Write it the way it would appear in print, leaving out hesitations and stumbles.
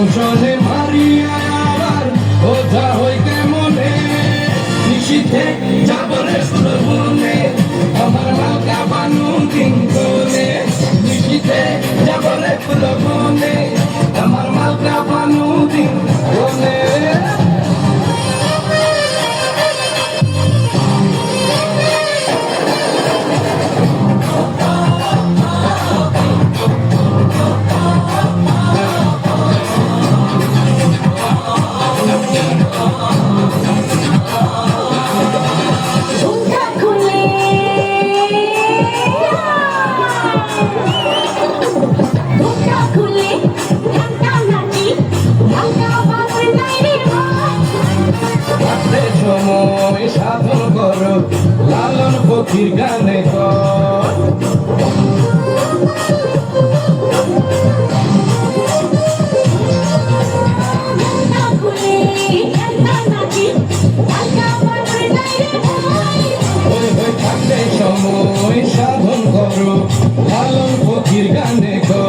কৌশলে মারিয়া আবার ওঝা হইতে মনে নিশীথে যাবরে সুরবনে আমার মালকা বানু দিন কোলে নিশীথে যাবরে সুরবনে আমার মালকা বানু দিন কোলে সময় সাধন কর লালন ফকির গানে কর থাকতে সময় সাধন কর লালন ফকির গানে কর